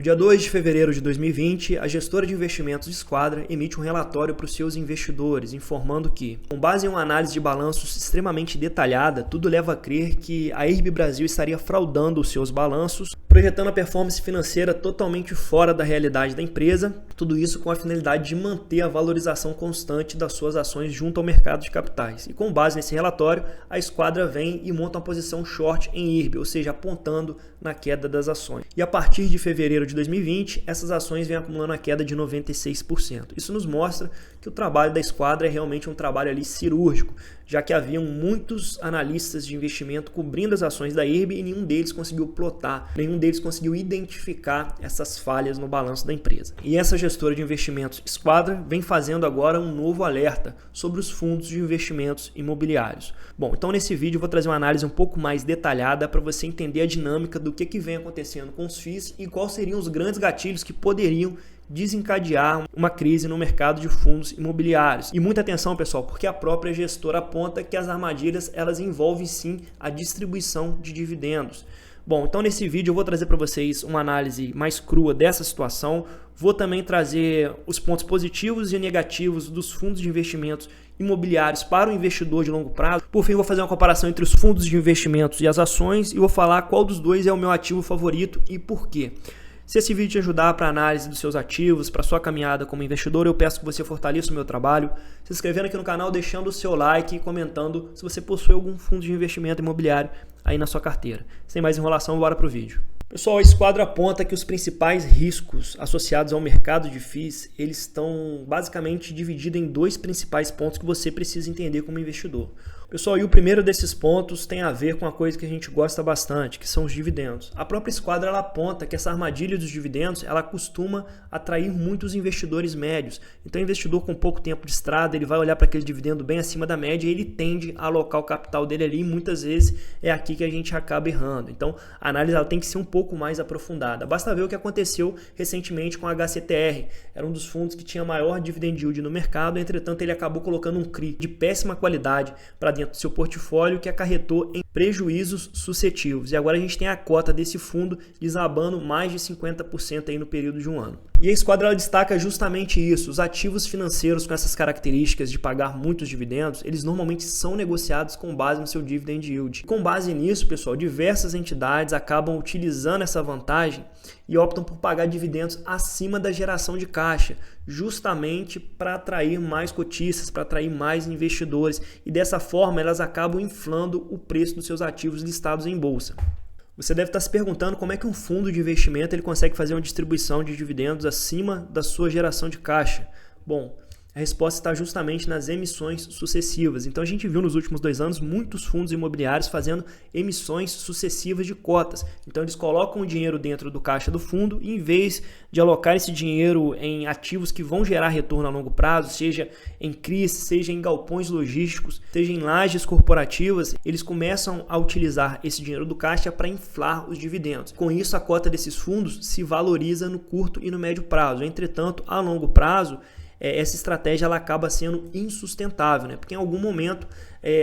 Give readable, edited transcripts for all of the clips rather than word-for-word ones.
No dia 2 de fevereiro de 2020, a gestora de investimentos Esquadra emite um relatório para os seus investidores, informando que, com base em uma análise de balanços extremamente detalhada, tudo leva a crer que a IRB Brasil estaria fraudando os seus balanços, projetando a performance financeira totalmente fora da realidade da empresa, tudo isso com a finalidade de manter a valorização constante das suas ações junto ao mercado de capitais. E com base nesse relatório, a Esquadra vem e monta uma posição short em IRB, ou seja, apontando na queda das ações. E a partir de fevereiro de 2020, essas ações vêm acumulando a queda de 96%. Isso nos mostra que o trabalho da Esquadra é realmente um trabalho ali cirúrgico, já que haviam muitos analistas de investimento cobrindo as ações da IRB e nenhum deles conseguiu plotar, nenhum deles conseguiu identificar essas falhas no balanço da empresa. E essa gestora de investimentos Esquadra vem fazendo agora um novo alerta sobre os fundos de investimentos imobiliários. Bom, então nesse vídeo eu vou trazer uma análise um pouco mais detalhada para você entender a dinâmica do que vem acontecendo com os FIIs e quais seriam os grandes gatilhos que poderiam desencadear uma crise no mercado de fundos imobiliários. E muita atenção, pessoal, porque a própria gestora aponta que as armadilhas elas envolvem sim a distribuição de dividendos. Bom, então nesse vídeo eu vou trazer para vocês uma análise mais crua dessa situação, vou também trazer os pontos positivos e negativos dos fundos de investimentos imobiliários para o investidor de longo prazo. Por fim, vou fazer uma comparação entre os fundos de investimentos e as ações e vou falar qual dos dois é o meu ativo favorito e por quê. Se esse vídeo te ajudar para a análise dos seus ativos, para a sua caminhada como investidor, eu peço que você fortaleça o meu trabalho, se inscrevendo aqui no canal, deixando o seu like e comentando se você possui algum fundo de investimento imobiliário aí na sua carteira. Sem mais enrolação, bora para o vídeo. Pessoal, a Esquadra aponta que os principais riscos associados ao mercado de FIIs, eles estão basicamente divididos em dois principais pontos que você precisa entender como investidor. Pessoal, e o primeiro desses pontos tem a ver com uma coisa que a gente gosta bastante, que são os dividendos. A própria Esquadra ela aponta que essa armadilha dos dividendos, ela costuma atrair muitos investidores médios. Então, o investidor com pouco tempo de estrada, ele vai olhar para aquele dividendo bem acima da média e ele tende a alocar o capital dele ali e muitas vezes é aqui que a gente acaba errando. Então, a análise ela tem que ser um pouco mais aprofundada. Basta ver o que aconteceu recentemente com a HCTR. Era um dos fundos que tinha maior dividend yield no mercado, entretanto, ele acabou colocando um CRI de péssima qualidade para dentro do seu portfólio que acarretou em prejuízos sucessivos. E agora a gente tem a cota desse fundo desabando mais de 50% aí no período de um ano. E a Esquadra ela destaca justamente isso. Os ativos financeiros com essas características de pagar muitos dividendos, eles normalmente são negociados com base no seu dividend yield. Com base nisso, pessoal, diversas entidades acabam utilizando essa vantagem e optam por pagar dividendos acima da geração de caixa, justamente para atrair mais cotistas, para atrair mais investidores e dessa forma elas acabam inflando o preço dos seus ativos listados em bolsa. Você deve estar se perguntando como é que um fundo de investimento ele consegue fazer uma distribuição de dividendos acima da sua geração de caixa. Bom, a resposta está justamente nas emissões sucessivas. Então a gente viu nos últimos 2 anos muitos fundos imobiliários fazendo emissões sucessivas de cotas. Então eles colocam o dinheiro dentro do caixa do fundo e em vez de alocar esse dinheiro em ativos que vão gerar retorno a longo prazo, seja em CRIs, seja em galpões logísticos, seja em lajes corporativas, eles começam a utilizar esse dinheiro do caixa para inflar os dividendos. Com isso, a cota desses fundos se valoriza no curto e no médio prazo. Entretanto, a longo prazo, essa estratégia ela acaba sendo insustentável, né? Porque em algum momento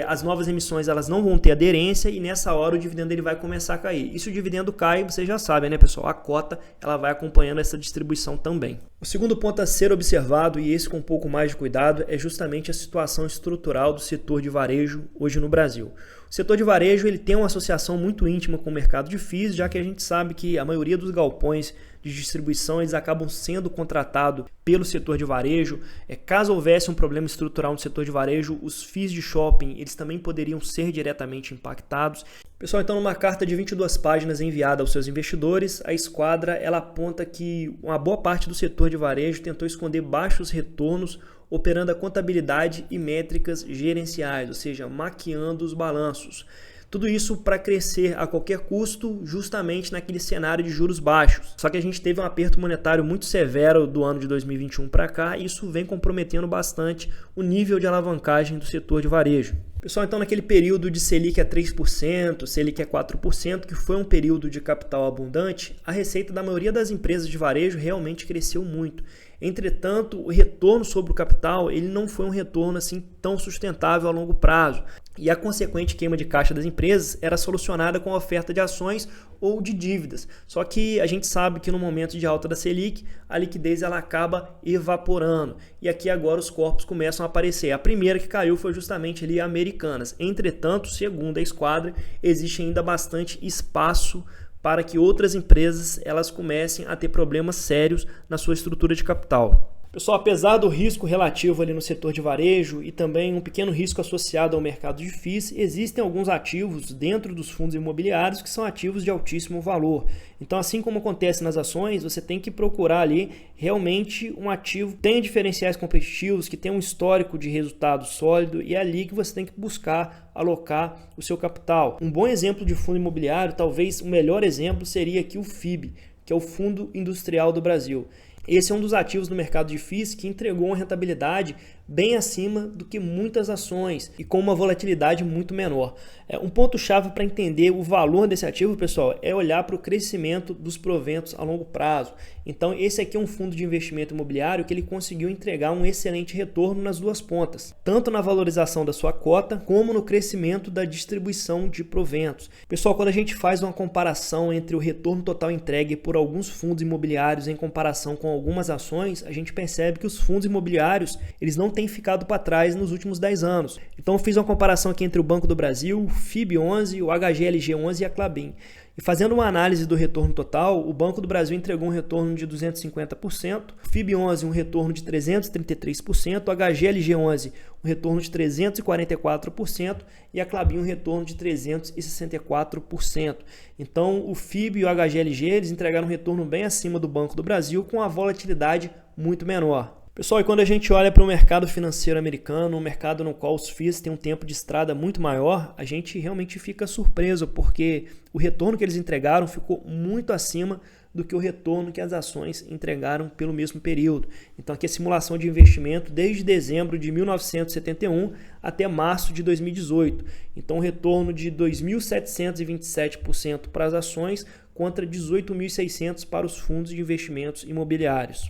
as novas emissões elas não vão ter aderência e nessa hora o dividendo ele vai começar a cair. E se o dividendo cai, vocês já sabem, né, pessoal? A cota ela vai acompanhando essa distribuição também. O segundo ponto a ser observado, e esse com um pouco mais de cuidado, é justamente a situação estrutural do setor de varejo hoje no Brasil. O setor de varejo ele tem uma associação muito íntima com o mercado de FIIs, já que a gente sabe que a maioria dos galpões de distribuição eles acabam sendo contratados pelo setor de varejo. Caso houvesse um problema estrutural no setor de varejo, os FIIs de shopping eles também poderiam ser diretamente impactados. Pessoal, então numa carta de 22 páginas enviada aos seus investidores, a Esquadra ela aponta que uma boa parte do setor de varejo tentou esconder baixos retornos operando a contabilidade e métricas gerenciais, ou seja, maquiando os balanços. Tudo isso para crescer a qualquer custo, justamente naquele cenário de juros baixos. Só que a gente teve um aperto monetário muito severo do ano de 2021 para cá e isso vem comprometendo bastante o nível de alavancagem do setor de varejo. Pessoal, então naquele período de Selic a 3%, Selic a 4%, que foi um período de capital abundante, a receita da maioria das empresas de varejo realmente cresceu muito. Entretanto, o retorno sobre o capital ele não foi um retorno assim tão sustentável a longo prazo. E a consequente queima de caixa das empresas era solucionada com a oferta de ações ou de dívidas. Só que a gente sabe que no momento de alta da Selic, a liquidez ela acaba evaporando. E aqui agora os corpos começam a aparecer. A primeira que caiu foi justamente ali a Americanas. Entretanto, segundo a Esquadra, existe ainda bastante espaço para que outras empresas elas comecem a ter problemas sérios na sua estrutura de capital. Pessoal, apesar do risco relativo ali no setor de varejo e também um pequeno risco associado ao mercado de FIIs, existem alguns ativos dentro dos fundos imobiliários que são ativos de altíssimo valor. Então, assim como acontece nas ações, você tem que procurar ali realmente um ativo que tenha diferenciais competitivos, que tenha um histórico de resultado sólido e é ali que você tem que buscar alocar o seu capital. Um bom exemplo de fundo imobiliário, talvez o melhor exemplo, seria aqui o FIB, que é o Fundo Industrial do Brasil. Esse é um dos ativos do mercado de FIIs que entregou uma rentabilidade bem acima do que muitas ações e com uma volatilidade muito menor. Um ponto-chave para entender o valor desse ativo, pessoal, é olhar para o crescimento dos proventos a longo prazo. Então, esse aqui é um fundo de investimento imobiliário que ele conseguiu entregar um excelente retorno nas duas pontas, tanto na valorização da sua cota, como no crescimento da distribuição de proventos. Pessoal, quando a gente faz uma comparação entre o retorno total entregue por alguns fundos imobiliários em comparação com algumas ações, a gente percebe que os fundos imobiliários eles não têm ficado para trás nos últimos 10 anos. Então, eu fiz uma comparação aqui entre o Banco do Brasil, o FIB11, o HGLG11 e a Klabin. E fazendo uma análise do retorno total, o Banco do Brasil entregou um retorno de 250%, o FIB11 um retorno de 333%, o HGLG11 um retorno de 344% e a Klabin um retorno de 364%. Então, o FIB e o HGLG eles entregaram um retorno bem acima do Banco do Brasil com a volatilidade muito menor. Pessoal, e quando a gente olha para o mercado financeiro americano, um mercado no qual os FIIs têm um tempo de estrada muito maior, a gente realmente fica surpreso, porque o retorno que eles entregaram ficou muito acima do que o retorno que as ações entregaram pelo mesmo período. Então, aqui a simulação de investimento desde dezembro de 1971 até março de 2018. Então, um retorno de 2.727% para as ações contra 18.600% para os fundos de investimentos imobiliários.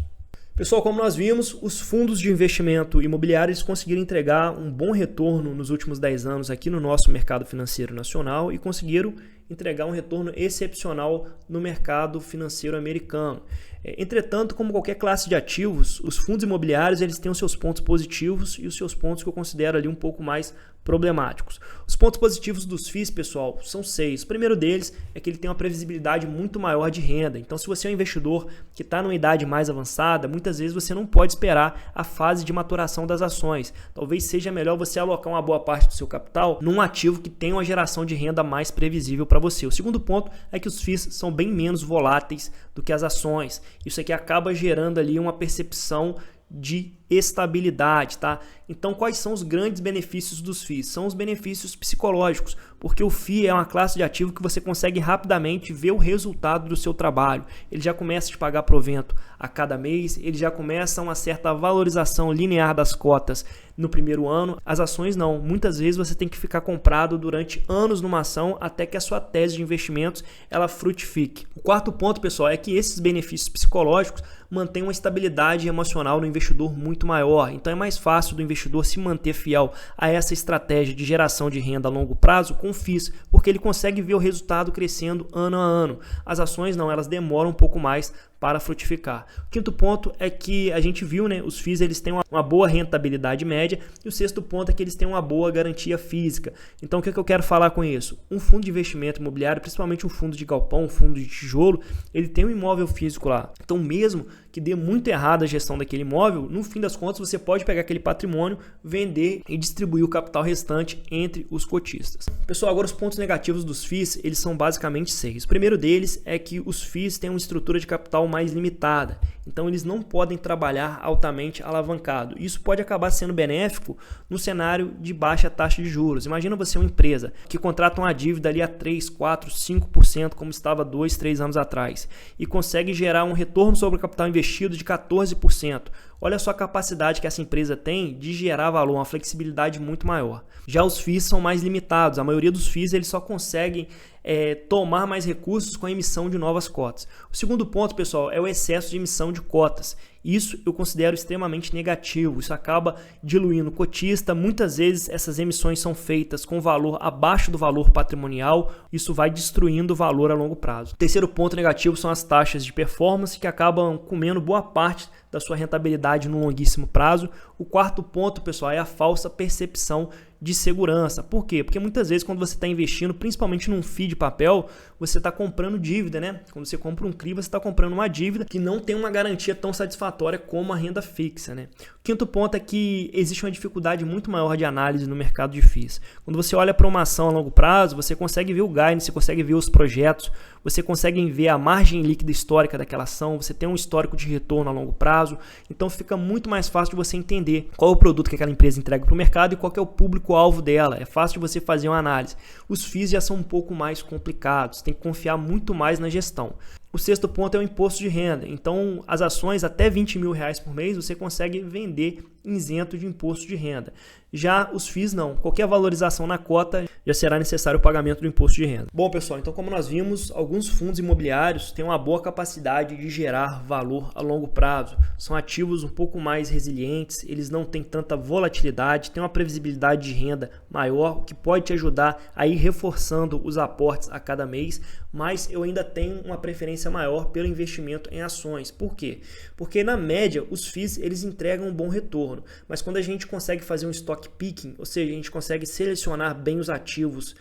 Pessoal, como nós vimos, os fundos de investimento imobiliários conseguiram entregar um bom retorno nos últimos 10 anos aqui no nosso mercado financeiro nacional e conseguiram entregar um retorno excepcional no mercado financeiro americano. Entretanto, como qualquer classe de ativos, os fundos imobiliários eles têm os seus pontos positivos e os seus pontos que eu considero ali um pouco mais problemáticos. Os pontos positivos dos FIIs, pessoal, são 6. O primeiro deles é que ele tem uma previsibilidade muito maior de renda. Então, se você é um investidor que está numa idade mais avançada, muitas vezes você não pode esperar a fase de maturação das ações. Talvez seja melhor você alocar uma boa parte do seu capital num ativo que tenha uma geração de renda mais previsível para você. O segundo ponto é que os FIIs são bem menos voláteis do que as ações. Isso aqui acaba gerando ali uma percepção de estabilidade, tá? Então, quais são os grandes benefícios dos FIIs? São os benefícios psicológicos, porque o FII é uma classe de ativo que você consegue rapidamente ver o resultado do seu trabalho. Ele já começa a te pagar provento a cada mês, ele já começa uma certa valorização linear das cotas no primeiro ano. As ações não. Muitas vezes você tem que ficar comprado durante anos numa ação até que a sua tese de investimentos ela frutifique. O quarto ponto, pessoal, é que esses benefícios psicológicos mantêm uma estabilidade emocional no investidor muito maior. Então é mais fácil do investidor se manter fiel a essa estratégia de geração de renda a longo prazo com FIIs, porque ele consegue ver o resultado crescendo ano a ano. As ações não, elas demoram um pouco mais para frutificar. O quinto ponto é que a gente viu, né, os FIIs eles têm uma boa rentabilidade média e o sexto ponto é que eles têm uma boa garantia física. Então o que eu quero falar com isso? Um fundo de investimento imobiliário, principalmente um fundo de galpão, um fundo de tijolo, ele tem um imóvel físico lá. Então mesmo que dê muito errado a gestão daquele imóvel, no fim das contas você pode pegar aquele patrimônio, vender e distribuir o capital restante entre os cotistas. Pessoal, agora os pontos negativos dos FIIs, eles são basicamente 6. O primeiro deles é que os FIIs têm uma estrutura de capital mais limitada, então eles não podem trabalhar altamente alavancado. Isso pode acabar sendo benéfico no cenário de baixa taxa de juros. Imagina você uma empresa que contrata uma dívida ali a 3, 4, 5%, como estava 2, 3 anos atrás, e consegue gerar um retorno sobre o capital investido de 14%. Olha só a capacidade que essa empresa tem de gerar valor, uma flexibilidade muito maior. Já os FIIs são mais limitados. A maioria dos FIIs eles só conseguem tomar mais recursos com a emissão de novas cotas. O segundo ponto, pessoal, é o excesso de emissão de cotas. Isso eu considero extremamente negativo, isso acaba diluindo o cotista, muitas vezes essas emissões são feitas com valor abaixo do valor patrimonial, isso vai destruindo o valor a longo prazo. O terceiro ponto negativo são as taxas de performance, que acabam comendo boa parte da sua rentabilidade no longuíssimo prazo. O quarto ponto, pessoal, é a falsa percepção de segurança. Por quê? Porque muitas vezes quando você está investindo, principalmente num FII de papel, você está comprando dívida, né? Quando você compra um CRI, você está comprando uma dívida que não tem uma garantia tão satisfatória como a renda fixa, né? O quinto ponto é que existe uma dificuldade muito maior de análise no mercado de FIIs. Quando você olha para uma ação a longo prazo, você consegue ver o guidance, você consegue ver os projetos, você consegue ver a margem líquida histórica daquela ação, você tem um histórico de retorno a longo prazo, então fica muito mais fácil de você entender qual é o produto que aquela empresa entrega para o mercado e qual que é o público-alvo dela. É fácil de você fazer uma análise. Os FIIs já são um pouco mais complicados, tem que confiar muito mais na gestão. O sexto ponto é o imposto de renda. Então, as ações até R$20 mil por mês você consegue vender isento de imposto de renda. Já os FIIs não. Qualquer valorização na cota já será necessário o pagamento do imposto de renda. Bom, pessoal, então como nós vimos, alguns fundos imobiliários têm uma boa capacidade de gerar valor a longo prazo. São ativos um pouco mais resilientes, eles não têm tanta volatilidade, têm uma previsibilidade de renda maior, o que pode te ajudar a ir reforçando os aportes a cada mês, mas eu ainda tenho uma preferência maior pelo investimento em ações. Por quê? Porque na média os FIIs eles entregam um bom retorno, mas quando a gente consegue fazer um stock picking, ou seja, a gente consegue selecionar bem os ativos,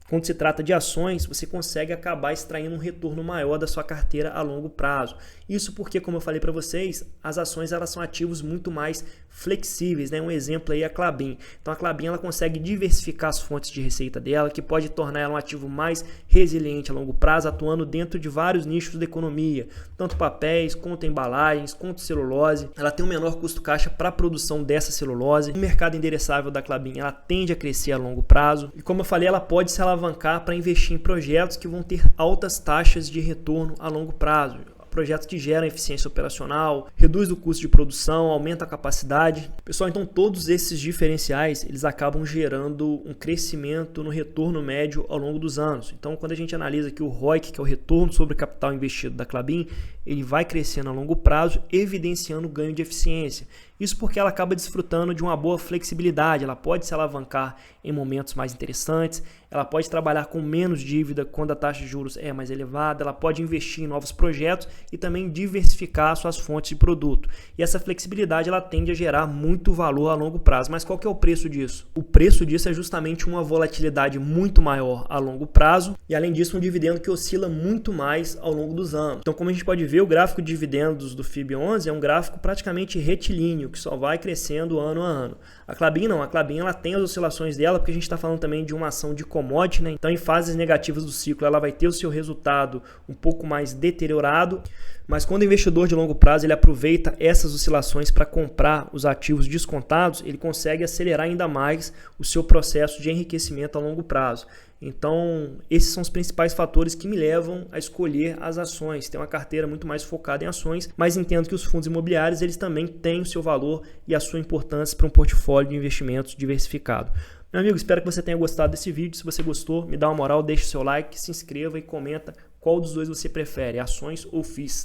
quando se trata de ações, você consegue acabar extraindo um retorno maior da sua carteira a longo prazo. Isso porque, como eu falei para vocês, as ações elas são ativos muito mais flexíveis, né? Um exemplo aí é a Klabin. Então a Klabin ela consegue diversificar as fontes de receita dela, que pode tornar ela um ativo mais resiliente a longo prazo, atuando dentro de vários nichos da economia, tanto papéis, quanto embalagens, quanto celulose. Ela tem um menor custo caixa para a produção dessa celulose. O mercado endereçável da Klabin ela tende a crescer a longo prazo e, como eu falei, ela pode se alavancar para investir em projetos que vão ter altas taxas de retorno a longo prazo. Projetos que geram eficiência operacional, reduz o custo de produção, aumenta a capacidade. Pessoal, então todos esses diferenciais, eles acabam gerando um crescimento no retorno médio ao longo dos anos. Então, quando a gente analisa aqui o ROIC, que é o retorno sobre o capital investido da Klabin, ele vai crescendo a longo prazo, evidenciando ganho de eficiência. Isso porque ela acaba desfrutando de uma boa flexibilidade, ela pode se alavancar em momentos mais interessantes, ela pode trabalhar com menos dívida quando a taxa de juros é mais elevada, ela pode investir em novos projetos e também diversificar suas fontes de produto. E essa flexibilidade ela tende a gerar muito valor a longo prazo. Mas qual que é o preço disso? O preço disso é justamente uma volatilidade muito maior a longo prazo e, além disso, um dividendo que oscila muito mais ao longo dos anos. Então, como a gente pode ver, o gráfico de dividendos do FIB11 é um gráfico praticamente retilíneo, que só vai crescendo ano a ano. A Klabin não, a Klabin ela tem as oscilações dela, porque a gente está falando também de uma ação de commodity, né? Então, em fases negativas do ciclo, ela vai ter o seu resultado um pouco mais deteriorado, mas quando o investidor de longo prazo ele aproveita essas oscilações para comprar os ativos descontados, ele consegue acelerar ainda mais o seu processo de enriquecimento a longo prazo. Então, esses são os principais fatores que me levam a escolher as ações. Tem uma carteira muito mais focada em ações, mas entendo que os fundos imobiliários eles também têm o seu valor e a sua importância para um portfólio de investimentos diversificado. Meu amigo, espero que você tenha gostado desse vídeo. Se você gostou, me dá uma moral, deixe o seu like, se inscreva e comenta qual dos dois você prefere, ações ou FIIs.